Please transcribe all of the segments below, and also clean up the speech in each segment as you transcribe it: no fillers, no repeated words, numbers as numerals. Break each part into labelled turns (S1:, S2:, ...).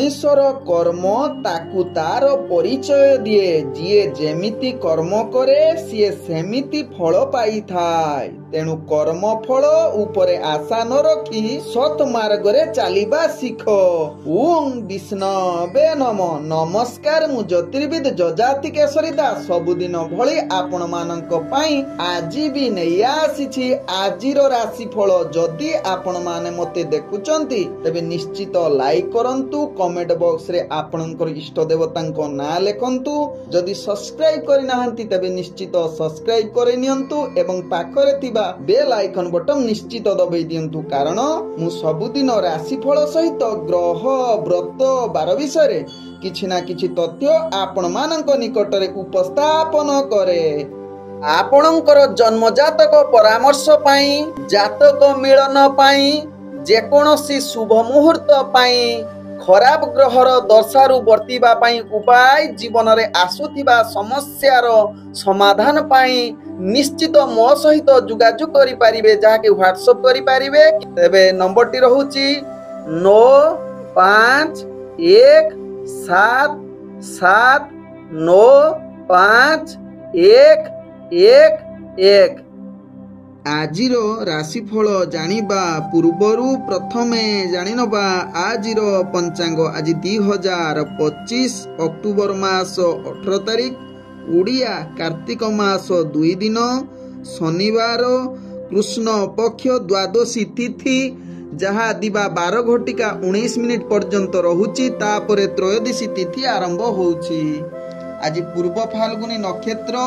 S1: ମଣିଷର କର୍ମ ତାକୁ ତାର ପରିଚୟ ଦିଏ। ଯିଏ ଯେମିତି କର୍ମ କରେ ସିଏ ସେମିତି ଫଳ ପାଇଥାଏ। ତେଣୁ କର୍ମ ଫଳ ଉପରେ ଆଶା ନ ରଖି ସତ୍ ମାର୍ଗରେ ଚାଲିବା ଶିଖ। ଓଁ ବିଷ୍ଣବେ ନମ। ନମସ୍କାର, ମୁଁ ଜ୍ୟୋତିର୍ବିଦ ଯଜାତି କେଶରୀ ଦାସ ସବୁଦିନ ଭଳି ଆପଣମାନଙ୍କ ପାଇଁ ଆଜି ବି ନେଇ ଆସିଛି ଆଜିର ରାଶିଫଳ। ଯଦି ଆପଣମାନେ ମୋତେ ଦେଖୁଛନ୍ତି ତେବେ ନିଶ୍ଚିତ ଲାଇକ୍ କରନ୍ତୁ, କମେଣ୍ଟ ବକ୍ସରେ ଆପଣଙ୍କର ଇଷ୍ଟ ଦେବତାଙ୍କ ନାଁ ଲେଖନ୍ତୁ। ଯଦି ସବସ୍କ୍ରାଇବ କରିନାହାନ୍ତି ତେବେ ନିଶ୍ଚିତ ସବସ୍କ୍ରାଇବ କରି ନିଅନ୍ତୁ ଏବଂ ପାଖରେ ଥିବା ବେଲ୍ ଆଇକନ୍ ବଟନ୍ ନିଶ୍ଚିତ ଦବାଇ ଦିଅନ୍ତୁ, କାରଣ ମୁଁ ସବୁଦିନ ରାଶିଫଳ ସହିତ ଗ୍ରହ ବ୍ରତ ବାର ବିଷୟରେ କିଛି ନା କିଛି ତଥ୍ୟ ଆପଣମାନଙ୍କ ନିକଟରେ ଉପସ୍ଥାପନ କରେ। ଆପଣଙ୍କର ଜନ୍ମ ଜାତକ ପରାମର୍ଶ ପାଇଁ, ଜାତକ ମିଳନ ପାଇଁ, ଯେକୌଣସି ଶୁଭ ମୁହୂର୍ତ୍ତ ପାଇଁ, ଖରାପ ଗ୍ରହର ଦଶାରୁ ବର୍ତ୍ତିବା ପାଇଁ ଉପାୟ, ଜୀବନରେ ଆସୁଥିବା ସମସ୍ୟାର ସମାଧାନ ପାଇଁ ନିଶ୍ଚିତ ମୋ ସହିତ ଯୋଗାଯୋଗ କରିପାରିବେ, ଯାହାକି ହ୍ୱାଟ୍ସଆପ୍ କରିପାରିବେ। ତେବେ ନମ୍ବରଟି ରହୁଛି 9517795111। ଆଜିର ରାଶିଫଳ ଜାଣିବା ପୂର୍ବରୁ ପ୍ରଥମେ ଜାଣିନେବା ଆଜିର ପଞ୍ଚାଙ୍ଗ। ଆଜି 2025 ଅକ୍ଟୋବର ମାସ 18 ତାରିଖ, ଓଡ଼ିଆ କାର୍ତ୍ତିକ ମାସ 2 ଦିନ, ଶନିବାର, କୃଷ୍ଣ ପକ୍ଷ ଦ୍ୱାଦଶୀ ତିଥି, ଯାହା ଦିବା 12:19 ପର୍ଯ୍ୟନ୍ତ ରହୁଛି। ତାପରେ ତ୍ରୟୋଦଶୀ ତିଥି ଆରମ୍ଭ ହେଉଛି। ଆଜି ପୂର୍ବ ଫାଲ୍ଗୁନୀ ନକ୍ଷତ୍ର,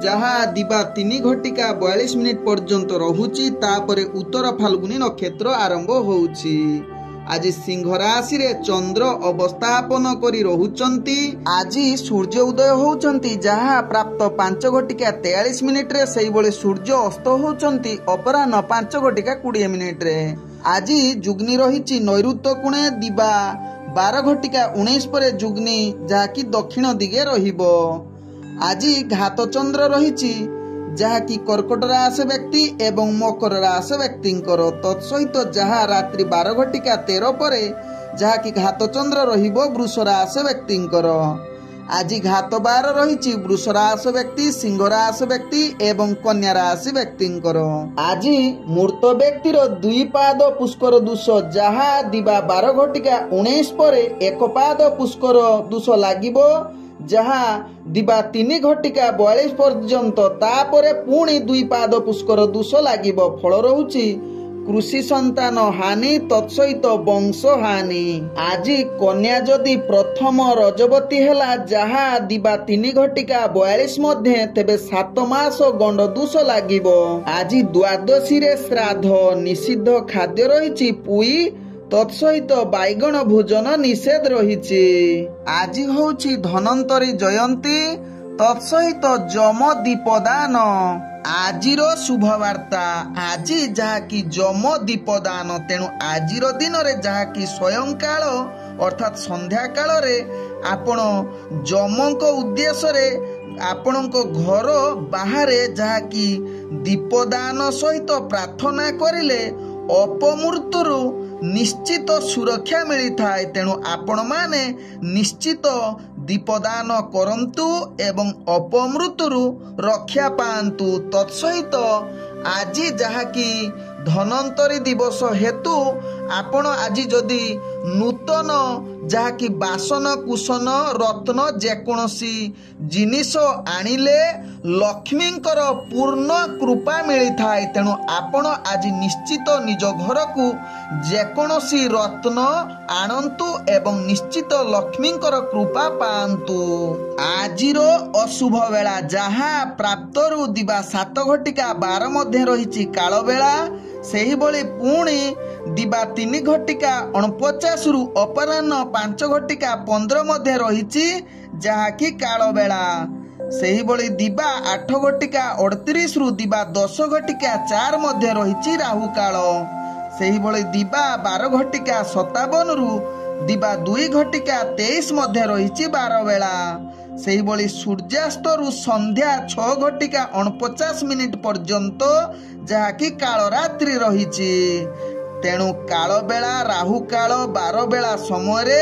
S1: ଯାହା ଦିବା 3:42 ପର୍ଯ୍ୟନ୍ତ ରହୁଛି। ତାପରେ ଉତ୍ତର ଫାଲ୍ଗୁନୀ ନକ୍ଷତ୍ର ଆରମ୍ଭ ହେଉଛି। ଆଜି ସିଂହ ରାଶିରେ ଚନ୍ଦ୍ର ଅବସ୍ଥାପନ କରି ରହୁଛନ୍ତି। ଆଜି ସୂର୍ଯ୍ୟ ଉଦୟ ହେଉଛନ୍ତି, ଯାହା ପ୍ରାପ୍ତ 5:43 ସେହିଭଳି ସୂର୍ଯ୍ୟ ଅସ୍ତ ହେଉଛନ୍ତି ଅପରାହ୍ନ 5:20। ଆଜି ଯୁଗ୍ନି ରହିଛି ନୈಋତ୍ୟ କୋଣେ ଦିବା 12:19 ପରେ ଯୁଗ୍ନି, ଯାହାକି ଦକ୍ଷିଣ ଦିଗେ ରହିବ। ଆଜି ଘାତ ଚନ୍ଦ୍ର ରହିଛି, ଯାହାକି କର୍କଟ ରାଶି ବ୍ୟକ୍ତି ଏବଂ ମକର ରାଶି ବ୍ୟକ୍ତିଙ୍କର। ତତ୍ସହିତ ଯାହା ରାତ୍ରି 12:13 ପରେ ଯାହାକି ଘାତ ଚନ୍ଦ୍ର ରହିବ ବୃଷ ରାଶି ବ୍ୟକ୍ତିଙ୍କର। ଆଜି ଘାତ ବାର ରହିଛି ବୃଷ ରାଶି ବ୍ୟକ୍ତି, ସିଂହ ରାଶି ବ୍ୟକ୍ତି ଏବଂ କନ୍ୟା ରାଶି ବ୍ୟକ୍ତିଙ୍କର। ଆଜି ମୃତ ବ୍ୟକ୍ତିର 2 ପାଦ ପୁଷ୍କର ଦୋଷ, ଯାହା ଦିବା 12:19 ପରେ 1 ପାଦ ପୁଷ୍କର ଦୋଷ ଲାଗିବ, ଯାହା ଦିବା 3:42 ପର୍ଯ୍ୟନ୍ତ। ତାପରେ ପୁଣି 2 ପାଦ ପୁଷ୍କର ଦୋଷ ଲାଗିବ। ଫଳ ରହୁଛି କୃଷି ସନ୍ତାନ ହାନି, ତତ୍ସହିତ ବଂଶ ହାନି। ଆଜି କନ୍ୟା ଯଦି ପ୍ରଥମ ରଜବତୀ ହେଲା, ଯାହା ଦିବା 3:42 ମଧ୍ୟ, ତେବେ 7 ମାସ ଗଣ୍ଡ ଦୋଷ ଲାଗିବ। ଆଜି ଦ୍ୱାଦଶୀରେ ଶ୍ରାଦ୍ଧ, ନିଷିଦ୍ଧ ଖାଦ୍ୟ ରହିଛି ପୁଇ, ତତ୍ସହିତ ବାଇଗଣ ଭୋଜନ ନିଷେଧ ରହିଛି। ଆଜି ହେଉଛି ଧନନ୍ତରୀ ଜୟନ୍ତୀ, ତତ୍ସହିତ ଯମ ଦୀପଦାନ। ଆଜିର ଶୁଭବାର୍ତ୍ତା, ଆଜି ଯାହାକି ଯମ ଦୀପଦାନ, ତେଣୁ ଆଜିର ଦିନରେ ଯାହାକି ସ୍ୱୟଂକାଳ ଅର୍ଥାତ୍ ସନ୍ଧ୍ୟା କାଳରେ ଆପଣ ଯମଙ୍କ ଉଦ୍ଦେଶ୍ୟରେ ଆପଣଙ୍କ ଘର ବାହାରେ ଯାହାକି ଦୀପଦାନ ସହିତ ପ୍ରାର୍ଥନା କରିଲେ ଅପମୃତ୍ୟୁରୁ ନିଶ୍ଚିତ ସୁରକ୍ଷା ମିଳିଥାଏ। ତେଣୁ ଆପଣମାନେ ନିଶ୍ଚିତ ଦୀପଦାନ କରନ୍ତୁ ଏବଂ ଅପମୃତ୍ୟୁରୁ ରକ୍ଷା ପାଆନ୍ତୁ। ତତ୍ସହିତ ଆଜି ଯାହାକି ଧନନ୍ତରୀ ଦିବସ ହେତୁ ଆପଣ ଆଜି ଯଦି ନୂତନ ଯାହାକି ବାସନ କୁସନ ରତ୍ନ ଯେକୌଣସି ଜିନିଷ ଆଣିଲେ ଲକ୍ଷ୍ମୀଙ୍କର ପୂର୍ଣ୍ଣ କୃପା ମିଳିଥାଏ। ତେଣୁ ଆପଣ ଆଜି ନିଶ୍ଚିତ ନିଜ ଘରକୁ ଯେକୌଣସି ରତ୍ନ ଆଣନ୍ତୁ ଏବଂ ନିଶ୍ଚିତ ଲକ୍ଷ୍ମୀଙ୍କର କୃପା ପାଆନ୍ତୁ। ଆଜିର ଅଶୁଭ ବେଳା, ଯାହା ପ୍ରାପ୍ତରୁ ଦିବା 7:12 ମଧ୍ୟ ରହିଛି କାଳବେଳା, ସେହିଭଳି ପୁଣି ଦିବା 3:49 ଅପରାହ୍ନ 5:15 ମଧ୍ୟ ରହିଛି, ଯାହାକି କାଳବେଳା। ସେହିଭଳି ଦିବା 8:38 ଦିବା 10:04 ମଧ୍ୟ ରହିଛି ରାହୁ କାଳ। ସେହିଭଳି ଦିବା 12:57 ଦିବା 2:23 ମଧ୍ୟ ରହିଛି ବାର ବେଳା। ସେହିଭଳି ସୂର୍ଯ୍ୟାସ୍ତରୁ ସନ୍ଧ୍ୟା 6:49 ପର୍ଯ୍ୟନ୍ତ ଯାହାକି କାଳରାତ୍ରି ରହିଛି। ତେଣୁ କାଳବେଳା ରାହୁକାଳ 12 ବେଳା ସମୟରେ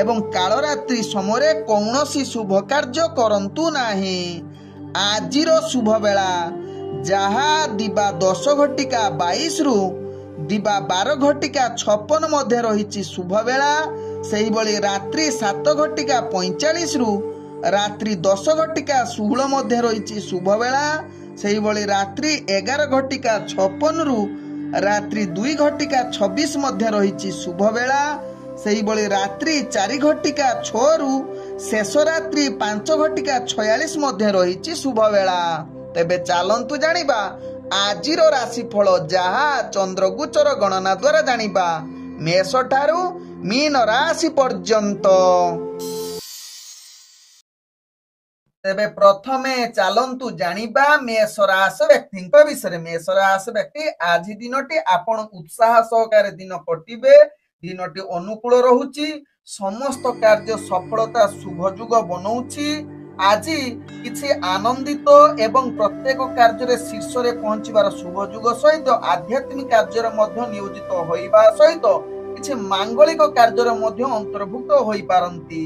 S1: ଏବଂ କାଳରାତ୍ରି ସମୟରେ କୌଣସି ଶୁଭ କାର୍ଯ୍ୟ କରନ୍ତୁ ନାହିଁ। ଆଜିର ଶୁଭ ବେଳା ଯାହା ଦିବା 10:22 ଦିବା 12:56 ମଧ୍ୟ ରହିଛି ଶୁଭ ବେଳା। ସେହିଭଳି ରାତ୍ରି 7:45 ରାତ୍ରି 10:16 ମଧ୍ୟ ରହିଛି ଶୁଭ ବେଳା। ସେହିଭଳି ରାତ୍ରି 11:56 ରାତ୍ରି 2:26 ମଧ୍ୟ ରହିଛି ଶୁଭ ବେଳା। ସେହିଭଳି ରାତ୍ରି 4:06 ଶେଷ ରାତ୍ରି 5:46 ମଧ୍ୟ ରହିଛି ଶୁଭ ବେଳା। ତେବେ ଚାଲନ୍ତୁ ଜାଣିବା ଆଜିର ରାଶିଫଳ, ଯାହା ଚନ୍ଦ୍ରଗୋଚର ଗଣନା ଦ୍ୱାରା ଜାଣିବା ମେଷ ଠାରୁ ମୀନ ରାଶି ପର୍ଯ୍ୟନ୍ତ। ତେବେ ପ୍ରଥମେ ଚାଲନ୍ତୁ ଜାଣିବା ମେଷ ରାଶି ବ୍ୟକ୍ତିଙ୍କ ବିଷୟରେ। ମେଷ ରାଶି ବ୍ୟକ୍ତି, ଆଜି ଦିନଟି ଆପଣ ଉତ୍ସାହ ସହକାରେ ଦିନ କଟିବେ। ଦିନଟି ଅନୁକୂଳ ରହୁଛି। ସମସ୍ତ କାର୍ଯ୍ୟ ସଫଳତା ଶୁଭ ଯୁଗ ବନଉଛି। ଆଜି କିଛି ଆନନ୍ଦିତ ଏବଂ ପ୍ରତ୍ୟେକ କାର୍ଯ୍ୟରେ ଶୀର୍ଷରେ ପହଞ୍ଚିବାର ଶୁଭ ଯୁଗ ସହିତ ଆଧ୍ୟାତ୍ମିକ କାର୍ଯ୍ୟରେ ମଧ୍ୟ ନିୟୋଜିତ ହୋଇବା ସହିତ କିଛି ମାଙ୍ଗଳିକ କାର୍ଯ୍ୟରେ ମଧ୍ୟ ଅନ୍ତର୍ଭୁକ୍ତ ହୋଇପାରନ୍ତି,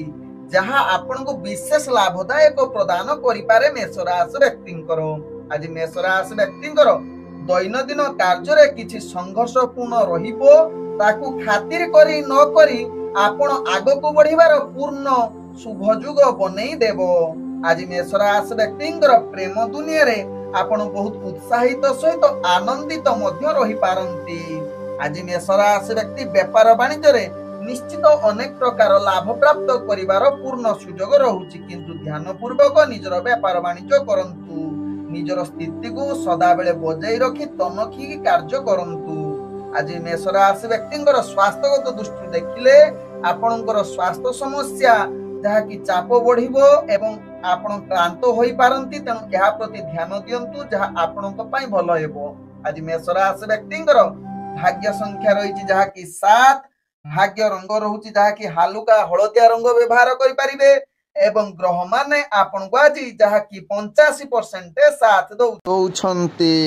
S1: ଯାହା ଆପଣଙ୍କୁ ବିଶେଷ ଲାଭଦାୟକ ପ୍ରଦାନ କରିପାରେ ମେଷ ରାଶି ବ୍ୟକ୍ତିଙ୍କର। ଆଜି ମେଷ ରାଶି ବ୍ୟକ୍ତିଙ୍କର ଦୈନନ୍ଦିନ କାର୍ଯ୍ୟରେ କିଛି ସଂଘର୍ଷପୂର୍ଣ୍ଣ ରହିବ। ତାକୁ ଖାତିର କରି ନ କରି ଆପଣ ଆଗକୁ ବଢିବାର ପୂର୍ଣ୍ଣ ଶୁଭ ଯୁଗ ବନେଇ ଦେବ। ଆଜି ମେଷ ରାଶି ବ୍ୟକ୍ତିଙ୍କର ପ୍ରେମ ଦୁନିଆରେ ଆପଣ ବହୁତ ଉତ୍ସାହିତ ସହିତ ଆନନ୍ଦିତ ମଧ୍ୟ ରହିପାରନ୍ତି। ଆଜି ମେଷ ରାଶି ବ୍ୟକ୍ତି ବେପାର ବାଣିଜ୍ୟରେ ନିଶ୍ଚିତ ଅନେକ ପ୍ରକାର ଲାଭ ପ୍ରାପ୍ତ କରିବାର ପୂର୍ଣ୍ଣ ସୁଯୋଗ ରହୁଛି, କିନ୍ତୁ ଧ୍ୟାନ ପୂର୍ବକ ନିଜର ବେପାର ବାଣିଜ୍ୟ କରନ୍ତୁ। ନିଜର ସ୍ଥିତିକୁ ସଦାବେଳେ ବଜାଇ ରଖି ତନଖିକି କାର୍ଯ୍ୟ କରନ୍ତୁ। ଆଜି ମେଷ ରାଶି ବ୍ୟକ୍ତିଙ୍କର ସ୍ୱାସ୍ଥ୍ୟଗତ ଦୃଷ୍ଟିରୁ ଦେଖିଲେ ଆପଣଙ୍କର ସ୍ୱାସ୍ଥ୍ୟ ସମସ୍ୟା, ଯାହାକି ଚାପ ବଢିବ ଏବଂ ଆପଣ କ୍ଳାନ୍ତ ହୋଇପାରନ୍ତି। ତେଣୁ ଏହା ପ୍ରତି ଧ୍ୟାନ ଦିଅନ୍ତୁ, ଯାହା ଆପଣଙ୍କ ପାଇଁ ଭଲ ହେବ। ଆଜି ମେଷ ରାଶି ବ୍ୟକ୍ତିଙ୍କର ଭାଗ୍ୟ ସଂଖ୍ୟା ରହିଛି ଯାହାକି 7। ଭାଗ୍ୟ ରଙ୍ଗ ରହୁଛି ଯାହାକି ହାଲୁକା ହଳଦିଆ ରଙ୍ଗ ବ୍ୟବହାର କରିପାରିବେ ଏବଂ ଗ୍ରହ ମାନେ ଆପଣଙ୍କୁ ଆଜି ଯାହାକି 85% ସାଥ ଦଉଛନ୍ତି।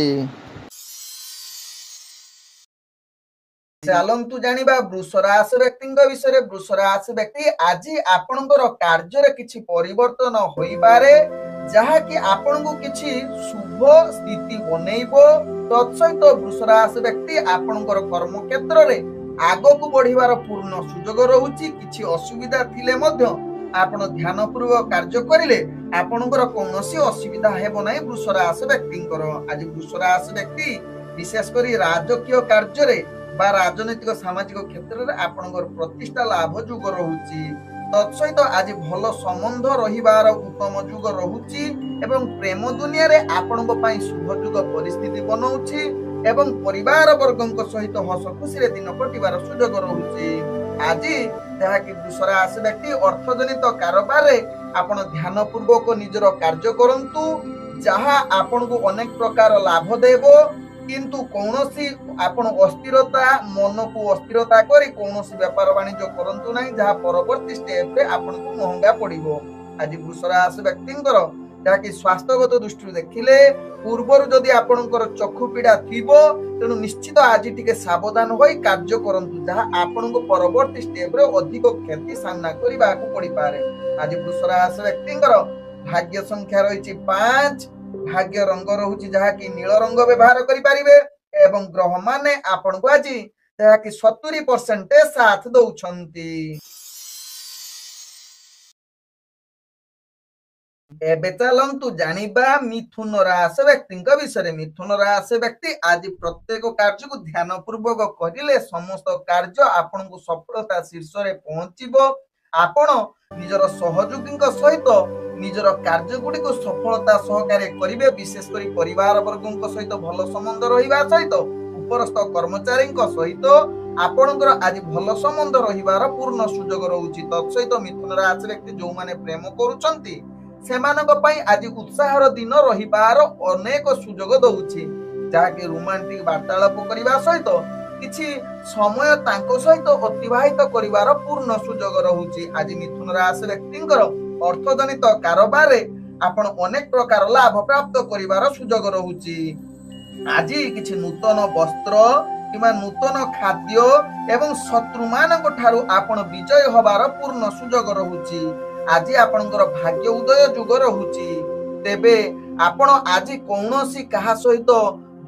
S1: ଚାଲନ୍ତୁ ଜାଣିବା ବୃଷ ରାଶି ବ୍ୟକ୍ତିଙ୍କ ବିଷୟରେ। ବୃଷ ରାଶି ବ୍ୟକ୍ତି, ଆଜି ଆପଣଙ୍କର କାର୍ଯ୍ୟରେ କିଛି ପରିବର୍ତ୍ତନ ହୋଇପାରେ, ଯାହାକି ଆପଣଙ୍କୁ କିଛି ଶୁଭ ସ୍ଥିତି ବନେଇବ। ତତ୍ସହିତ ବୃଷ ରାଶି ବ୍ୟକ୍ତି ଆପଣଙ୍କର କର୍ମକ୍ଷେତ୍ରରେ ଆଗକୁ ବଢିବାର ପୂର୍ଣ୍ଣ ସୁଯୋଗ ରହୁଛି। କିଛି ଅସୁବିଧା ଥିଲେ ମଧ୍ୟ ଆପଣ ଧ୍ୟାନ ପୂର୍ବକ କାର୍ଯ୍ୟ କରିଲେ ଆପଣଙ୍କର କୌଣସି ଅସୁବିଧା ହେବ ନାହିଁ ବୃଷ ରାଶି ବ୍ୟକ୍ତିଙ୍କର। ଆଜି ବୃଷ ରାଶି ବ୍ୟକ୍ତି ବିଶେଷ କରି ରାଜକୀୟ କାର୍ଯ୍ୟରେ ବା ରାଜନୈତିକ ସାମାଜିକ କ୍ଷେତ୍ରରେ ଆପଣଙ୍କର ପ୍ରତିଷ୍ଠା ଲାଭ ଯୁଗ ରହୁଛି। ତତ୍ସହିତ ଆଜି ଭଲ ସମ୍ବନ୍ଧ ରହିବାର ଉତ୍ତମ ଯୁଗ ରହୁଛି ଏବଂ ପ୍ରେମ ଦୁନିଆରେ ଆପଣଙ୍କ ପାଇଁ ଶୁଭ ଯୁଗ ପରିସ୍ଥିତି ବନଉଛି ଏବଂ ପରିବାର ବର୍ଗଙ୍କ ସହିତ ହସ ଖୁସିରେ ଦିନ କଟିବାର ସୁଯୋଗ ରହୁଛି। ଆଜି ଯାହାକି ବୃଷ ରାଶି ବ୍ୟକ୍ତି ଅର୍ଥଜନିତ କାରବାରରେ ଆପଣ ଧ୍ୟାନ ପୂର୍ବକ ନିଜର କାର୍ଯ୍ୟ କରନ୍ତୁ, ଯାହା ଆପଣଙ୍କୁ ଅନେକ ପ୍ରକାର ଲାଭ ଦେବ। କିନ୍ତୁ କୌଣସି ଆପଣ ଅସ୍ଥିରତା, ମନକୁ ଅସ୍ଥିରତା କରି କୌଣସି ବେପାର ବାଣିଜ୍ୟ କରନ୍ତୁ ନାହିଁ, ଯାହା ପରବର୍ତ୍ତୀ ଷ୍ଟେପରେ ଆପଣଙ୍କୁ ମହଙ୍ଗା ପଡିବ। ଆଜି ବୃଷ ରାଶି ବ୍ୟକ୍ତିଙ୍କର ଯାହାକି ସ୍ୱାସ୍ଥ୍ୟଗତ ଦୃଷ୍ଟିରୁ ଦେଖିଲେ ପୂର୍ବରୁ ଯଦି ଆପଣଙ୍କର ଚକ୍ଷୁ ପୀଡା ଥିବ, ତେଣୁ ନିଶ୍ଚିତ ଆଜି ଟିକେ ସାବଧାନ ହୋଇ କାର୍ଯ୍ୟ କରନ୍ତୁ, ଯାହା ଆପଣଙ୍କୁ ପରବର୍ତ୍ତୀ ଷ୍ଟେପରେ ଅଧିକ କ୍ଷତି ସାମ୍ନା କରିବାକୁ ପଡିପାରେ। ଆଜି ବୃଷ ରାଶି ବ୍ୟକ୍ତିଙ୍କର ଭାଗ୍ୟ ସଂଖ୍ୟା ରହିଛି 5। ଭାଗ୍ୟ ରଙ୍ଗ ରହୁଛି ଯାହାକି ନୀଳ ରଙ୍ଗ ବ୍ୟବହାର କରିପାରିବେ ଏବଂ ଗ୍ରହ ମାନେ ଆପଣଙ୍କୁ ଆଜି ଯାହାକି 70% ସାଥ ଦଉଛନ୍ତି। ଏବେ ଚାଲନ୍ତୁ ଜାଣିବା ମିଥୁନ ରାଶି ବ୍ୟକ୍ତିଙ୍କ ବିଷୟରେ। ମିଥୁନ ରାଶି ବ୍ୟକ୍ତି, ଆଜି ପ୍ରତ୍ୟେକ କାର୍ଯ୍ୟକୁ ଧ୍ୟାନ ପୂର୍ବକ କରିଲେ ସମସ୍ତ କାର୍ଯ୍ୟ ଆପଣଙ୍କୁ ସଫଳତା ଶୀର୍ଷରେ ପହଞ୍ଚିବ। ଆପଣ ନିଜର ସହଯୋଗୀଙ୍କ ସହିତ ନିଜର କାର୍ଯ୍ୟ ଗୁଡିକୁ ସଫଳତା ସହକାରେ କରିବେ। ବିଶେଷ କରି ପରିବାର ବର୍ଗଙ୍କ ସହିତ ଭଲ ସମ୍ବନ୍ଧ ରହିବା ସହିତ ଉପରସ୍ଥ କର୍ମଚାରୀଙ୍କ ସହିତ ଆପଣଙ୍କର ଆଜି ଭଲ ସମ୍ବନ୍ଧ ରହିବାର ପୂର୍ଣ୍ଣ ସୁଯୋଗ ରହୁଛି। ତତ୍ସହିତ ମିଥୁନ ରାଶି ବ୍ୟକ୍ତି ଯୋଉମାନେ ପ୍ରେମ କରୁଛନ୍ତି ସେମାନଙ୍କ ପାଇଁ ଆଜି ଉତ୍ସାହର ଦିନ ରହିବାର ଅନେକ ସୁଯୋଗ ଦଉଛି, ଯାହାକି ରୋମାଣ୍ଟିକ ବାର୍ତ୍ତାଳାପ କରିବା ସହିତ କିଛି ସମୟ ତାଙ୍କ ସହିତ ଅତିବାହିତ କରିବାର ପୂର୍ଣ୍ଣ ସୁଯୋଗ ରହୁଛି। ଆଜି ମିଥୁନ ରାଶି ବ୍ୟକ୍ତିଙ୍କର ଅର୍ଥଜନିତ କାରବାରରେ ଆପଣ ଅନେକ ପ୍ରକାର ଲାଭ ପ୍ରାପ୍ତ କରିବାର ସୁଯୋଗ ରହୁଛି। ଆଜି କିଛି ନୂତନ ବସ୍ତ୍ର किंवा नूतन खाद्य एवं शत्रु मानक ठारू आपण विजय हबार पूर्ण सुजोग रहुची। आज आपणकर भाग्य उदय जुग रहुची। तेबे आपण आज कौनसी कहा सहित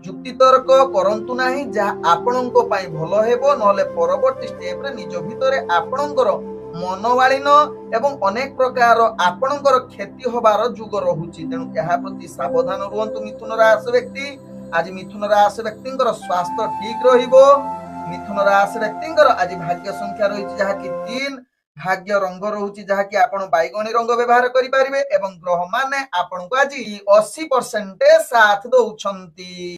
S1: जुक्ति तर्क करंतु नाही जहा आपणको पाई भलो हेबो नहले परवर्ती स्टेप रे निज भितरे आपणकर मनोवाळीन एवं अनेक प्रकार आपणकर क्षति हबार जुग रहुची। तेणु एहा प्रति सावधान रुहंतु मिथुन राशि व्यक्ति। आज मिथुन राशि व्यक्तिंकर स्वास्थ्य ठीक रहिबो। मिथुन राशि व्यक्तिंकर आज भाग्य संख्या रहिछि जहा कि 3। भाग्य रंग रहुछि जहा कि आपण बैगणी रंग व्यवहार करि परिबे एवं ग्रह माने आपणको आज 80% साथ दउछंती।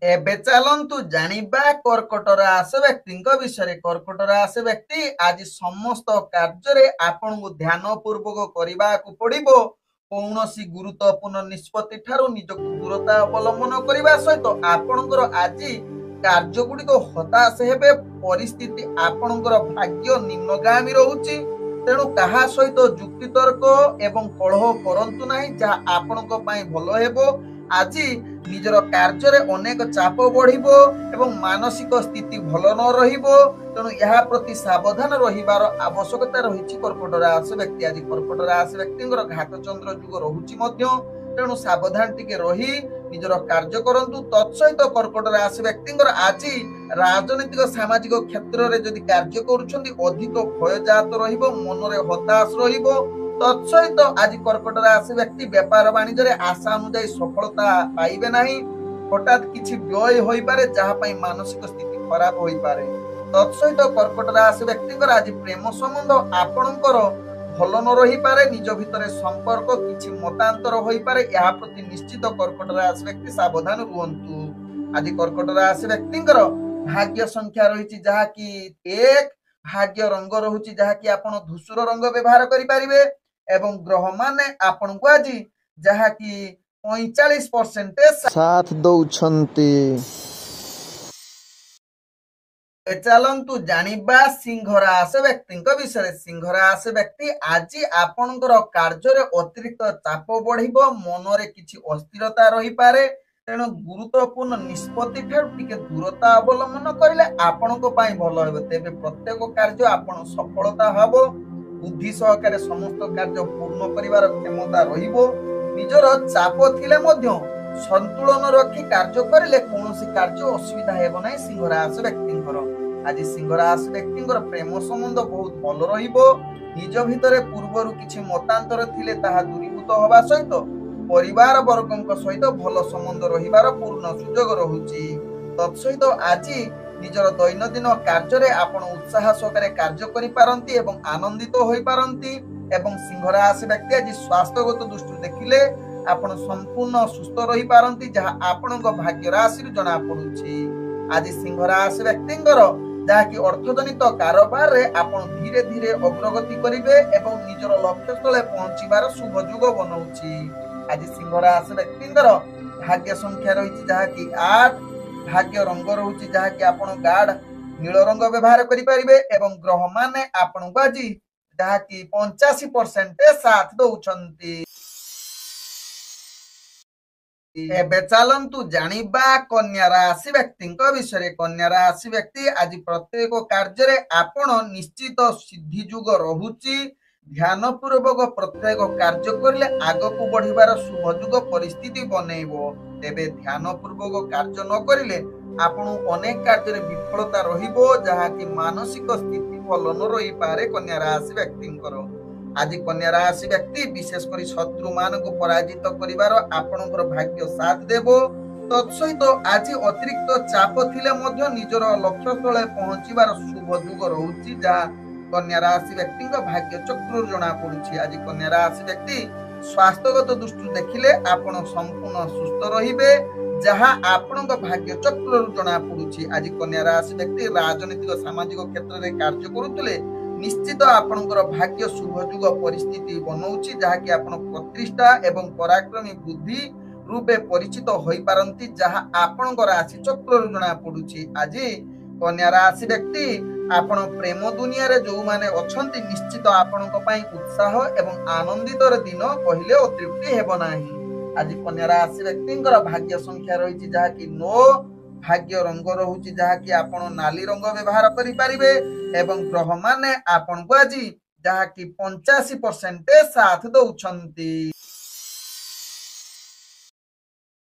S1: एबे चलंतु जानिबा कर्कट राशि व्यक्तिंक विषय। कर्कट राशि व्यक्ति आज समस्त कार्य आपण को ध्यान पूर्वक करबा को पड़िबो। कौनसी गुरुत्वपूर्ण निष्पत्ति ठारू निजक दूरता अवलंबन करबा सहित आपणकर आज कार्य गुडी को हताश हेबे। परिस्थिति आपणकर भाग्य निम्नगामी रहुची। तेणु कहा सहित जुक्ति तर्क एवं कलह करंतु नाही जहा आपणक पई भलो हेबो। आज निजर कार्य अनेक चाप बढ़िबो एवं मानसिक स्थिति भल न रहिबो। तेणु यह प्रति सावधान रहिबार आवश्यकता रहिछि कर्कट राशि व्यक्ति। आज कर्कट राशि व्यक्तिंकर घात चंद्र जुग रहुछि मध्य। तेणु सावधान टिके रही निजर कार्य करंतु। तत्सहित कर्कट राशि व्यक्तिंकर आज राजनीतिक सामाजिक क्षेत्र रे जदि कार्य करूछन्ति अधिक भयजात रहिबो, मनरे हताश रहिबो। तत्सहित आज कर्कट राशि व्यक्ति व्यापार वाणिज्य रे आशा अनुसार सफलता पाइबे नाही। हठात किछि व्यय होई पारे जहा पई मानसिक स्थिति खराब होई पारे। तत्सहित कर्कट राशि व्यक्तिंकर आज प्रेम संबंध आपणकर भल न रही पारे। निज भितरे संपर्क किछि मतांतर होई पारे। या प्रति निश्चित कर्कट राशि व्यक्ति सावधान रुहंतु। आज कर्कट राशि व्यक्तिंकर भाग्य संख्या रहिछि जहा कि 1। भाग्य रंग रहुछि जहा कि आपण धूसर रंग व्यवहार करि परिबे एवं ग्रह माने आपण को आज जहा कि 45% साथ दउछंती। चलंतु जानिबा सिंह राशि व्यक्तिंक विषय। सिंह राशि व्यक्ति आज आपणकर कार्य रे अतिरिक्त चाप बढ़िबो। मनरे किछि अस्थिरता रही पारे। तेणु गुरुत्वपूर्ण निष्पत्ति ठारू टिके दूरता अवलंबन करिले आपणको पाई भलो हेबो। तेबे प्रत्येक कार्य आपण सफलता हबो। बुद्धि सहकारे समस्त कार्य पूर्ण करिवार क्षमता रहिबो। निजर चाप थिले मध्य संतुलन रखी कार्य करिले कोनोसी कार्य असुविधा हेबो नै सिंह राशि व्यक्तिंकर। आज सिंह राशि व्यक्तिंकर प्रेम संबंध बहुत भल रहिबो। निज भितरे पूर्वरु किछि मतांतर थिले ताहा दूरीभूत होबा सहित परिवार वर्गक सहित भल संबंध रहिबार पूर्ण सुजोग रहुछि। तत्सहित आज निजर दैनंदिन कार्य रे आपण उत्साह सहकारे कार्य करि पारंती एवं आनंदित होई पारंती। एवं सिंह राशि व्यक्ति आज स्वास्थ्यगत दृष्टि देखिले आपण संपूर्ण सुस्थ रही पारंती जहा आपणक भाग्य राशि जना पडुछि। आज सिंह राशि व्यक्तिंकर जहा कि अर्थजनित कारोबार रे आपण धीरे धीरे अग्रगति करिवे एवं निजर लक्ष्य स्थले पहुंचीबार शुभ जुग बनउछि। आज सिंह राशि व्यक्तिंकर भाग्य संख्या रहिछि जहा कि 8। भाग्य रंग रहुछि जहा कि आपण गाढ़ नील रंग व्यवहार करि परिबे एवं ग्रह माने आपण को आज जहा कि 85% साथ दउछंती। एबे चलंतु जानिबा कन्या राशि व्यक्तिंक विषय। कन्या राशि व्यक्ति आज प्रत्येक कार्य रे आपण निश्चित सिद्धि जुग रहुछि। ध्यान पूर्वक प्रत्येक कार्य करले आगकू बढ़िबार शुभ जुग परिस्थिति बनैबो। तेबे ध्यान पूर्वक कार्य न करिले आपण अनेक कार्य रे विफलता रहिबो जहा कि मानसिक स्थिति भल न रही पारे कन्या राशि व्यक्तिंकर। आज कन्या राशि व्यक्ति विशेष करी शत्रु मान को पराजित करिवार आपणकर भाग्य साथ देबो। तत्सहित आज अतिरिक्त चाप थिले मध्य निजर लक्ष्य स्थले पहुंचीबार शुभ जुग रहुछि जहा कन्या राशि व्यक्ति भाग्य चक्र जना पड़ुछि। आज कन्या राशि व्यक्ति स्वास्थ्यगत दृष्टि देखिले आपण संपूर्ण सुस्थ रहिबे जहा आपणक भाग्य चक्र जना पड़ुछि। आज कन्या राशि व्यक्ति राजनीतिक सामाजिक क्षेत्र रे कार्य करुतले निश्चित आपणकर भाग्य शुभ जुग परिस्थिति बनउछि जहा कि आपण प्रतिष्ठा एवं पराक्रमी बुद्धि रूपे परिचित होई पारंती जहा आपणकर राशि चक्र जना पड़ुछि। आज कन्या राशि व्यक्ति आपण प्रेम दुनिया रे जो माने अछंती निश्चित आपणक पई उत्साह एवं आनंदित दिन कहिले अतृप्ति हेबो नाही। आज कन्या राशि व्यक्तिंकर भाग्य संख्या रही जहाँकि 9, भाग्य रंग रहुची जहाँकि आपण नाली रंग व्यवहार करि परिबे एवं ग्रह माने आपण को आज जहाँकि 85% साथ दउछंती।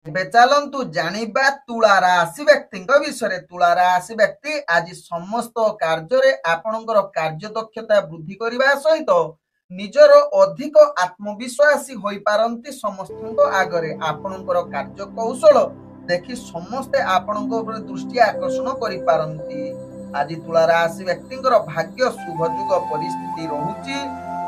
S1: ଏବେ ଚାଲନ୍ତୁ ଜାଣିବା ତୁଳା ରାଶି ବ୍ୟକ୍ତିଙ୍କ ବିଷୟରେ। ତୁଳା ରାଶି ବ୍ୟକ୍ତି ଆଜି ସମସ୍ତ କାର୍ଯ୍ୟରେ ଆପଣଙ୍କର କାର୍ଯ୍ୟଦକ୍ଷତା ବୃଦ୍ଧି କରିବା ସହିତ ନିଜର ଅଧିକ ଆତ୍ମବିଶ୍ୱାସୀ ହୋଇପାରନ୍ତି ସମସ୍ତଙ୍କ ଆଗରେ। ଆପଣଙ୍କର କାର୍ଯ୍ୟ କୌଶଳ ଦେଖି ସମସ୍ତେ ଆପଣଙ୍କ ଉପରେ ଦୃଷ୍ଟି ଆକର୍ଷଣ କରିପାରନ୍ତି। ଆଜି ତୁଳା ରାଶି ବ୍ୟକ୍ତିଙ୍କର ଭାଗ୍ୟ ଶୁଭ ଯୁଗ ପରିସ୍ଥିତି ରହୁଛି।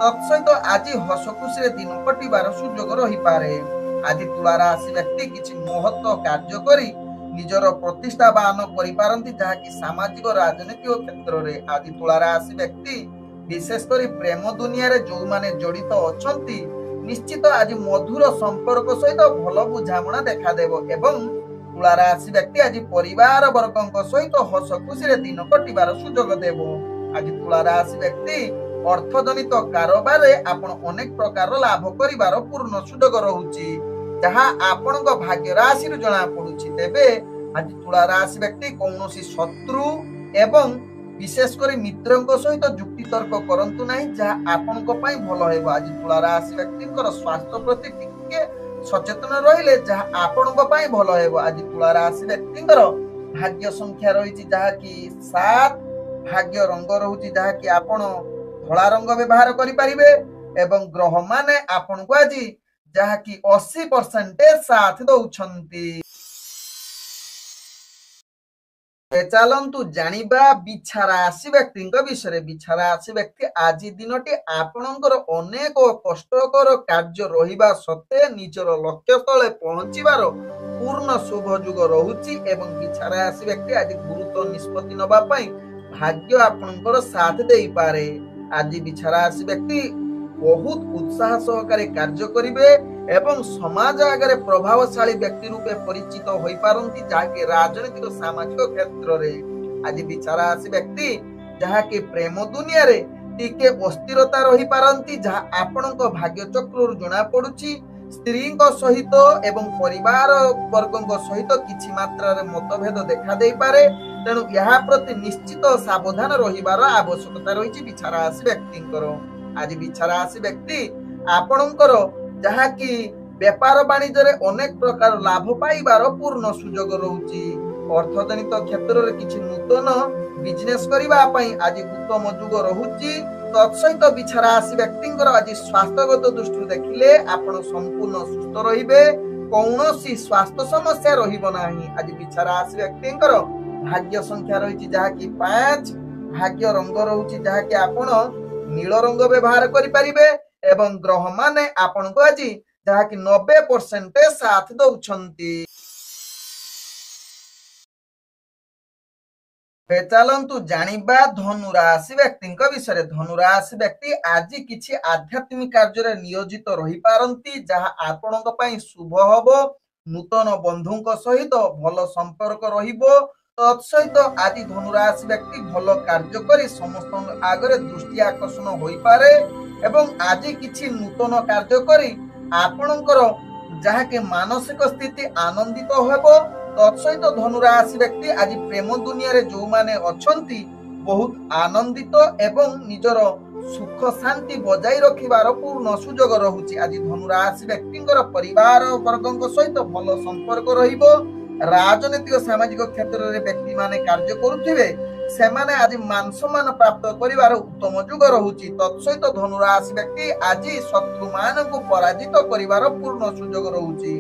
S1: ତତ୍ସହିତ ଆଜି ହସ ଖୁସିରେ ଦିନ କଟିବାର ସୁଯୋଗ ରହିପାରେ। आज तुला राशि व्यक्ति किछि महत्व कार्य करी निजर प्रतिष्ठावान करिपारंती जहाँकि सामाजिक राजनीतिक क्षेत्र रे। आज तुला राशि व्यक्ति विशेषकर प्रेम दुनिया रे जो माने जड़ित अछंती निश्चित आज मधुर संपर्क सहित भल बुझामणा देखा देबो एवं तुला राशि व्यक्ति आज परिवार वर्गक सहित हस खुशी रे दिन कटिबार सुजोग देबो। आज तुला राशि व्यक्ति अर्थजनित कारोबार रे आपण अनेक प्रकार लाभ करिवार पूर्ण सुजोग रहुची जहाँ आपणक भाग्य राशि जना पड़ुछि। तेबे आज तुला राशि व्यक्ति कौनसी शत्रु एवं विशेषकर मित्रंक सहित जुक्ति तर्क करंतु नहीं जहाँ आपणक पई भल हेबो। आज तुला राशि व्यक्तिंकर स्वास्थ्य प्रति टिके सचेतन रहिले जहाँ आपणक पई भल हेबो। आज तुला राशि व्यक्तिंकर भाग्य संख्या रहिछि जहाँ कि 7, भाग्य रंग रहुछि जहाँ कि आपण धला रंग व्यवहार करि परिबे एवं ग्रह माने आपण को आज जहाँ कि 80% साथ दउछंती। चलंतु जानिबा बिछा राशि व्यक्तिंक विषय। बिछा राशि व्यक्ति आज दिनटी आपणकर अनेक कष्टकर कार्य रहिबा सत्ते निजर लक्ष्य स्थले पहुंचीबार पूर्ण शुभ जुग रहुची एवं बिछा राशि व्यक्ति आज गुरुत्व निष्पत्ति नबा पई भाग्य आपणकर साथ देई पारे। आज बिछा राशि व्यक्ति बहुत उत्साह सहकारे कार्य करिवे एवं समाज आगे प्रभावशाली व्यक्ति रूपे परिचित होई पारंती जाके राजनीतिक सामाजिक क्षेत्र रे। आज बिछा राशि व्यक्ति जहाँकि प्रेम दुनिया रे टिके अस्थिरता रही पारंती जहाँ आपणक भाग्य चक्र जना पड़ुची। स्त्री सहित एवं परिवार वर्गक सहित किछि मात्रा रे मतभेद देखा देई पारे तेणु यह प्रति निश्चित सावधान रहिबार आवश्यकता रही बिछा राशि व्यक्तिंकर। आज बिछा राशि व्यक्ति आपणकर जहाँ कि व्यापार वाणिज्य रे अनेक प्रकार लाभ पाइबार पूर्ण सुजोग रहुची। अर्थजनित क्षेत्र रे किछि नूतन बिजनेस करिबा पई आज उत्तम जुग रहुची। तत्सहित बिछा राशि व्यक्तिंकर आज स्वास्थ्यगत दृष्टि देखिले आपण संपूर्ण सुस्थ रहिबे कौनसी स्वास्थ्य समस्या रहिबो नाही। आज बिछा राशि व्यक्तिंकर भाग्य संख्या रही जहाँ कि 5, भाग्य रंग रहुची जहाँ कि आपण नील रंग व्यवहार करि परिबे एवं ग्रह माने आपण को आज जहाँ कि 90% साथ दउछंती। चलंतु जानिबा धनु राशि व्यक्तिंक विषय। धनु राशि व्यक्ति आज किछि आध्यात्मिक कार्य नियोजित रही पारंती जहाँ आपणक पई शुभ हबो। नूतन बंधुक सहित भल संपर्क रहिबो। तत्सहित आज धनु राशि व्यक्ति भल कार्य करी समस्त आगरे दृष्टि आकर्षण होई पारे एवं आज किछि नूतन कार्य करी आपणकर जहाँ के मानसिक स्थिति आनंदित हेबो। तत्सहित धनु राशि व्यक्ति आज प्रेम दुनिया रे जो माने अछंती बहुत आनंदित एवं निजर सुख शांति बजाई रखिबार पूर्ण सुजोग रहुची। आज धनु राशि व्यक्तिंकर परिवार वर्गक सहित भल संपर्क रहिबो। राजनीतिक सामाजिक क्षेत्र रे व्यक्ति माने कार्य करुथिबे सेमाने आज मान सम्मान प्राप्त करिवार उत्तम जुग रहुची। तत्सहित धनु राशि व्यक्ति आज शत्रु मानकु पराजित करिवार पूर्ण सुजोग रहुची।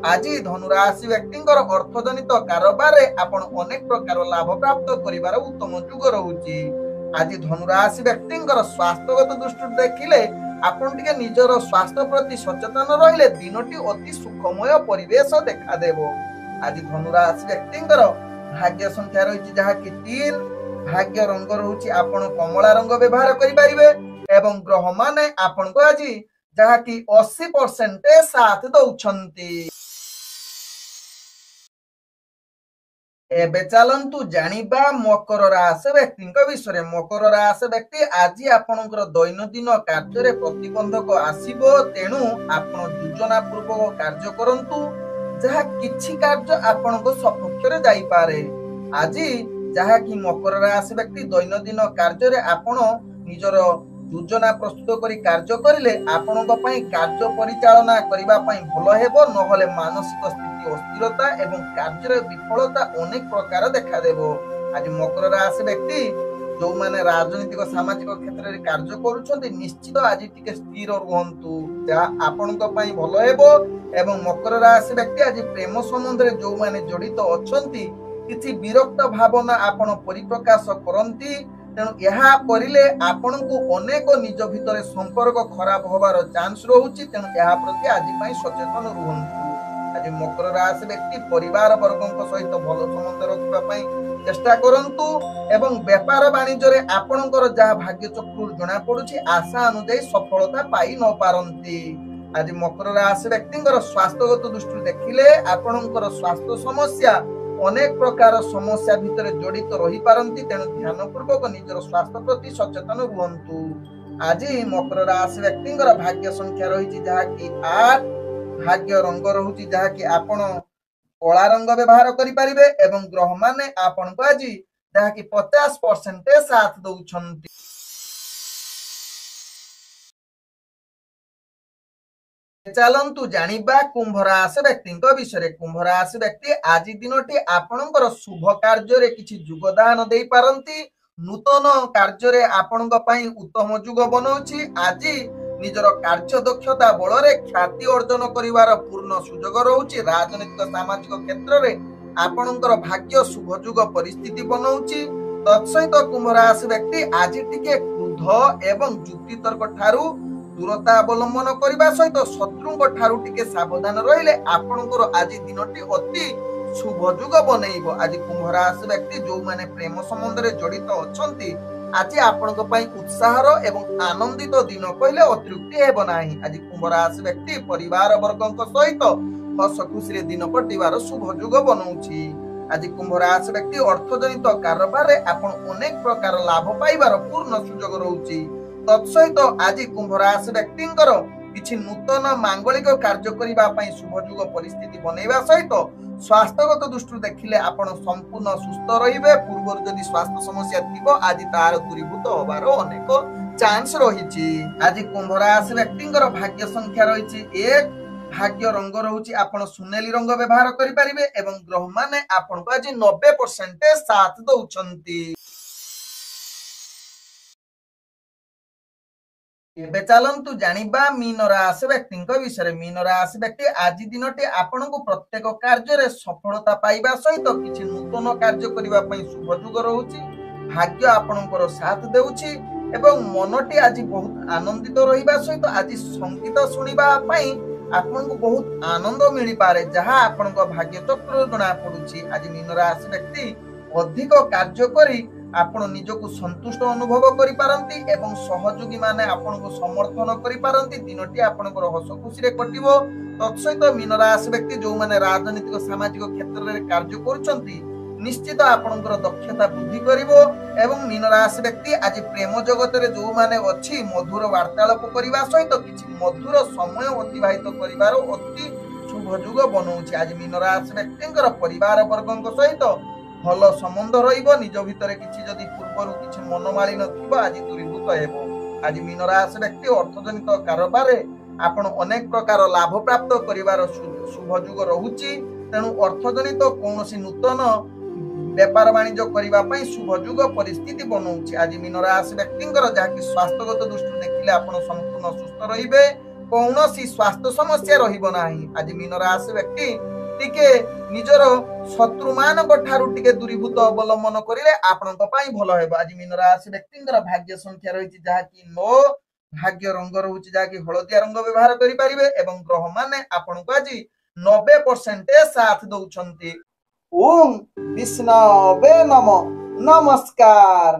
S1: आज धनु राशि व्यक्तिंकर अर्थजनित कारोबार रे आपण अनेक प्रकार लाभ प्राप्त करिवार उत्तम जुग रहुची। आज धनु राशि व्यक्तिंकर स्वास्थ्यगत दृष्टि देखिले आपण टिके निजर स्वास्थ्य प्रति सचेतन रहिले दिनटी अति सुखमय परिवेश देखा देबो। आज धनु राशि व्यक्तिंकर भाग्य संख्या रही जहाँ कि 3, भाग्य रंग रहुची आपण कमला रंग व्यवहार करि परिबे एवं ग्रह माने आपण को आज जहाँ कि 80% साथ दउछंती। ଏବେ ଚାଲନ୍ତୁ ଜାଣିବା ମକର ରାଶି ବ୍ୟକ୍ତିଙ୍କ ବିଷୟରେ। ମକର ରାଶି ବ୍ୟକ୍ତି ଆଜି ଆପଣଙ୍କର ଦୈନନ୍ଦିନ କାର୍ଯ୍ୟରେ ପ୍ରତିବନ୍ଧକ ଆସିବ, ତେଣୁ ଆପଣ ଯୋଜନା ପୂର୍ବକ କାର୍ଯ୍ୟ କରନ୍ତୁ, ଯାହା କିଛି କାର୍ଯ୍ୟ ଆପଣଙ୍କ ସପକ୍ଷରେ ଯାଇପାରେ। ଆଜି ଯାହାକି ମକର ରାଶି ବ୍ୟକ୍ତି ଦୈନନ୍ଦିନ କାର୍ଯ୍ୟରେ ଆପଣ ନିଜର ଯୋଜନା ପ୍ରସ୍ତୁତ କରି କାର୍ଯ୍ୟ କରିଲେ ଆପଣଙ୍କ ପାଇଁ କାର୍ଯ୍ୟ ପରିଚାଳନା କରିବା ପାଇଁ ଭଲ ହେବ, ନହେଲେ ମାନସିକ ସ୍ଥିତି ଅସ୍ଥିରତା ଏବଂ କାର୍ଯ୍ୟରେ ବିଫଳତା ଅନେକ ପ୍ରକାର ଦେଖାଦେବ। ଆଜି ମକର ରାଶି ବ୍ୟକ୍ତି ଯୋଉମାନେ ରାଜନୈତିକ ସାମାଜିକ କ୍ଷେତ୍ରରେ କାର୍ଯ୍ୟ କରୁଛନ୍ତି ନିଶ୍ଚିତ ଆଜି ଟିକେ ସ୍ଥିର ରୁହନ୍ତୁ, ଯାହା ଆପଣଙ୍କ ପାଇଁ ଭଲ ହେବ। ଏବଂ ମକର ରାଶି ବ୍ୟକ୍ତି ଆଜି ପ୍ରେମ ସମ୍ବନ୍ଧରେ ଯୋଉମାନେ ଜଡିତ ଅଛନ୍ତି କିଛି ବିରକ୍ତ ଭାବନା ଆପଣ ପରିପ୍ରକାଶ କରନ୍ତି, ତେଣୁ ଏହା କରିଲେ ଆପଣଙ୍କୁ ଅନେକ ନିଜ ଭିତରେ ସମ୍ପର୍କ ଖରାପ ହବାର ଚାନ୍ସ ରହୁଛି, ତେଣୁ ଏହା ପ୍ରତି ଆଜି ପାଇଁ ସଚେତନ ରୁହନ୍ତୁ। ଆଜି ମକର ରାଶି ବ୍ୟକ୍ତି ପରିବାର ବର୍ଗଙ୍କ ସହିତ ଭଲ ସମ୍ବନ୍ଧ ରଖିବା ପାଇଁ ଚେଷ୍ଟା କରନ୍ତୁ ଏବଂ ବେପାର ବାଣିଜ୍ୟରେ ଆପଣଙ୍କର ଯାହା ଭାଗ୍ୟ ଚକ୍ରରୁ ଜଣା ପଡୁଛି ଆଶା ଅନୁଯାୟୀ ସଫଳତା ପାଇ ନ ପାରନ୍ତି। ଆଜି ମକର ରାଶି ବ୍ୟକ୍ତିଙ୍କର ସ୍ୱାସ୍ଥ୍ୟଗତ ଦୃଷ୍ଟିରୁ ଦେଖିଲେ ଆପଣଙ୍କର ସ୍ୱାସ୍ଥ୍ୟ ସମସ୍ୟା ଅନେକ ପ୍ରକାର ସମସ୍ୟା ଭିତରେ ଜଡିତ ରହିପାରନ୍ତି, ତେଣୁ ଧ୍ୟାନ ପୂର୍ବକ ନିଜର ସ୍ୱାସ୍ଥ୍ୟ ପ୍ରତି ସଚେତନ ରୁହନ୍ତୁ। ଆଜି ମକର ରାଶି ବ୍ୟକ୍ତିଙ୍କର ଭାଗ୍ୟ ସଂଖ୍ୟା ରହିଛି ଯାହାକି 8, ଭାଗ୍ୟ ରଙ୍ଗ ରହୁଛି ଯାହାକି ଆପଣ କଳା ରଙ୍ଗ ବ୍ୟବହାର କରିପାରିବେ ଏବଂ ଗ୍ରହ ମାନେ ଆପଣଙ୍କୁ ଆଜି ଯାହାକି 50% ସାଥ ଦଉଛନ୍ତି। ଚାଲନ୍ତୁ ଜାଣିବା କୁମ୍ଭ ରାଶି ବ୍ୟକ୍ତିଙ୍କ ବିଷୟରେ। କୁମ୍ଭ ରାଶି ବ୍ୟକ୍ତି ଆଜି ଦିନଟି ଆପଣଙ୍କର ଶୁଭ କାର୍ଯ୍ୟରେ କିଛି ଯୋଗଦାନ ଦେଇପାରନ୍ତି, ନୂତନ କାର୍ଯ୍ୟରେ ଆପଣଙ୍କ ପାଇଁ ଉତ୍ତମ ଯୁଗ ବନଉଛି। ଆଜି ନିଜର କାର୍ଯ୍ୟ ଦକ୍ଷତା ବଳରେ ଖ୍ୟାତି ଅର୍ଜନ କରିବାର ପୂର୍ଣ୍ଣ ସୁଯୋଗ ରହୁଛି। ରାଜନୈତିକ ସାମାଜିକ କ୍ଷେତ୍ରରେ ଆପଣଙ୍କର ଭାଗ୍ୟ ଶୁଭ ଯୁଗ ପରିସ୍ଥିତି ବନଉଛି। ତତ୍ସହିତ କୁମ୍ଭ ରାଶି ବ୍ୟକ୍ତି ଆଜି ଟିକେ କ୍ରୋଧ ଏବଂ ଯୁକ୍ତିତର୍କ ଠାରୁ ଦୂରତା ଅବଲମ୍ବନ କରିବା ସହିତ ଶତ୍ରୁଙ୍କ ଠାରୁ ଟିକେ ସାବଧାନ ରହିଲେ ଆପଣଙ୍କର ଆଜି ଦିନଟି ଅତି ଶୁଭ ଯୁଗ ବନେଇବ। ଆଜି କୁମ୍ଭ ରାଶି ବ୍ୟକ୍ତି ଯୋଉମାନେ ପ୍ରେମ ସମ୍ବନ୍ଧରେ ଜଡିତ ଅଛନ୍ତି ଆଜି ଆପଣଙ୍କ ପାଇଁ ଉତ୍ସାହର ଏବଂ ଆନନ୍ଦିତ ଦିନ କହିଲେ ଅତ୍ୟୁକ୍ତି ହେବ ନାହିଁ। ଆଜି କୁମ୍ଭ ରାଶି ବ୍ୟକ୍ତି ପରିବାର ବର୍ଗଙ୍କ ସହିତ ହସ ଖୁସିରେ ଦିନ କଟିବାର ଶୁଭ ଯୁଗ ବନଉଛି। ଆଜି କୁମ୍ଭ ରାଶି ବ୍ୟକ୍ତି ଅର୍ଥଜନିତ କାରବାରରେ ଆପଣ ଅନେକ ପ୍ରକାର ଲାଭ ପାଇବାର ପୂର୍ଣ୍ଣ ସୁଯୋଗ ରହୁଛି। ତତ୍ସହିତ ଆଜି କୁମ୍ଭ ରାଶି ବ୍ୟକ୍ତିଙ୍କର କିଛି ନୂତନ ମାଙ୍ଗଳିକ କାର୍ଯ୍ୟ କରିବା ପାଇଁ ଶୁଭ ଯୁଗ ପରିସ୍ଥିତି ବନେଇବା ସହିତ ସ୍ୱାସ୍ଥ୍ୟଗତ ଦୃଷ୍ଟିରୁ ଦେଖିଲେ ଆପଣ ସମ୍ପୂର୍ଣ୍ଣ ସୁସ୍ଥ ରହିବେ। ପୂର୍ବରୁ ଯଦି ସ୍ୱାସ୍ଥ୍ୟ ସମସ୍ୟା ଥିବ ଆଜି ତାର ଦୂରୀଭୂତ ହବାର ଅନେକ ଚାନ୍ସ ରହିଛି। ଆଜି କୁମ୍ଭ ରାଶି ବ୍ୟକ୍ତିଙ୍କର ଭାଗ୍ୟ ସଂଖ୍ୟା ରହିଛି 1, ଭାଗ୍ୟ ରଙ୍ଗ ରହୁଛି ଆପଣ ସୁନେଲି ରଙ୍ଗ ବ୍ୟବହାର କରିପାରିବେ ଏବଂ ଗ୍ରହ ମାନେ ଆପଣଙ୍କୁ ଆଜି 90% ସାଥ ଦଉଛନ୍ତି। ଏବେ ଚାଲନ୍ତୁ ଜାଣିବା ମୀନ ରାଶି ବ୍ୟକ୍ତିଙ୍କ ବିଷୟରେ। ମୀନ ରାଶି ବ୍ୟକ୍ତି ଆଜି ଦିନଟି ଆପଣଙ୍କୁ ପ୍ରତ୍ୟେକ କାର୍ଯ୍ୟରେ ସଫଳତା ପାଇବା ସହିତ କିଛି ନୂତନ କାର୍ଯ୍ୟ କରିବା ପାଇଁ ଶୁଭ ଯୁଗ ରହୁଛି। ଭାଗ୍ୟ ଆପଣଙ୍କର ସାଥ ଦେଉଛି ଏବଂ ମନଟି ଆଜି ବହୁତ ଆନନ୍ଦିତ ରହିବା ସହିତ ଆଜି ସଙ୍ଗୀତ ଶୁଣିବା ପାଇଁ ଆପଣଙ୍କୁ ବହୁତ ଆନନ୍ଦ ମିଳିପାରେ, ଯାହା ଆପଣଙ୍କ ଭାଗ୍ୟ ଚକ୍ରରୁ ଜଣା ପଡୁଛି। ଆଜି ମୀନ ରାଶି ବ୍ୟକ୍ତି ଅଧିକ କାର୍ଯ୍ୟ କରି ଆପଣ ନିଜକୁ ସନ୍ତୁଷ୍ଟ ଅନୁଭବ କରିପାରନ୍ତି ଏବଂ ସହଯୋଗୀ ମାନେ ଆପଣଙ୍କୁ ସମର୍ଥନ କରିପାରନ୍ତି। ଦିନଟି ଆପଣଙ୍କର ହସ ଖୁସିରେ କଟିବ। ତତ୍ସହିତ ମୀନ ରାଶି ବ୍ୟକ୍ତି ଯୋଉମାନେ ରାଜନୈତିକ ସାମାଜିକ କ୍ଷେତ୍ରରେ କାର୍ଯ୍ୟ କରୁଛନ୍ତି ନିଶ୍ଚିତ ଆପଣଙ୍କର ଦକ୍ଷତା ବୃଦ୍ଧି କରିବ ଏବଂ ମୀନ ରାଶି ବ୍ୟକ୍ତି ଆଜି ପ୍ରେମ ଜଗତରେ ଯୋଉମାନେ ଅଛି ମଧୁର ବାର୍ତ୍ତାଳାପ କରିବା ସହିତ କିଛି ମଧୁର ସମୟ ଅତିବାହିତ କରିବାର ଅତି ଶୁଭ ଯୁଗ ବନଉଛି। ଆଜି ମୀନ ରାଶି ବ୍ୟକ୍ତିଙ୍କର ପରିବାର ବର୍ଗଙ୍କ ସହିତ ଭଲ ସମ୍ବନ୍ଧ ରହିବ। ନିଜ ଭିତରେ କିଛି ଯଦି ପୂର୍ବରୁ କିଛି ମନମାଳିନ ଥିବ ଆଜି ଦୂରୀଭୂତ ହେବ। ଆଜି ମୀନ ରାଶି ବ୍ୟକ୍ତି ଅର୍ଥଜନିତ କାରବାରରେ ଆପଣ ଅନେକ ପ୍ରକାର ଲାଭ ପ୍ରାପ୍ତ କରିବାର ଶୁଭ ଯୁଗ ରହୁଛି, ତେଣୁ ଅର୍ଥଜନିତ କୌଣସି ନୂତନ ବେପାର ବାଣିଜ୍ୟ କରିବା ପାଇଁ ଶୁଭ ଯୁଗ ପରିସ୍ଥିତି ବନଉଛି। ଆଜି ମୀନ ରାଶି ବ୍ୟକ୍ତିଙ୍କର ଯାହାକି ସ୍ୱାସ୍ଥ୍ୟଗତ ଦୃଷ୍ଟିରୁ ଦେଖିଲେ ଆପଣ ସମ୍ପୂର୍ଣ୍ଣ ସୁସ୍ଥ ରହିବେ, କୌଣସି ସ୍ୱାସ୍ଥ୍ୟ ସମସ୍ୟା ରହିବ ନାହିଁ। ଆଜି ମୀନ ରାଶି ବ୍ୟକ୍ତି ଟିକେ ନିଜର ଶତ୍ରୁ ମାନଙ୍କ ଠାରୁ ଟିକେ ଦୂରୀଭୂତ ଅବଲମ୍ବନ କରିଲେ ଆପଣଙ୍କ ପାଇଁ ଭଲ ହେବ। ଆଜି ମୀନ ରାଶି ବ୍ୟକ୍ତିଙ୍କର ଭାଗ୍ୟ ସଂଖ୍ୟା ରହିଛି ଯାହାକି 9, ଭାଗ୍ୟ ରଙ୍ଗ ରହୁଛି ଯାହାକି ହଳଦିଆ ରଙ୍ଗ ବ୍ୟବହାର କରିପାରିବେ ଏବଂ ଗ୍ରହ ମାନେ ଆପଣଙ୍କୁ ଆଜି 90% ସାଥ ଦଉଛନ୍ତି। ଓಂ ବିଷ୍ଣବେ ନମଃ। ନମସ୍କାର।